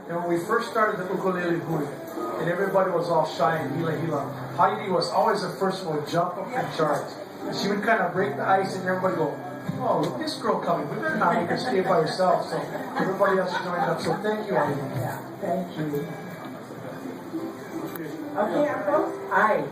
And when we first started the ukulele booth, and everybody was all shy and hila. Heidi was always the first one to jump up and charge. She would kind of break the ice and everybody go, oh, look, this girl coming. We better not make her stay by herself. So everybody else joined up. So thank you, Heidi. Yeah, thank you. Okay, Uncle? Aye.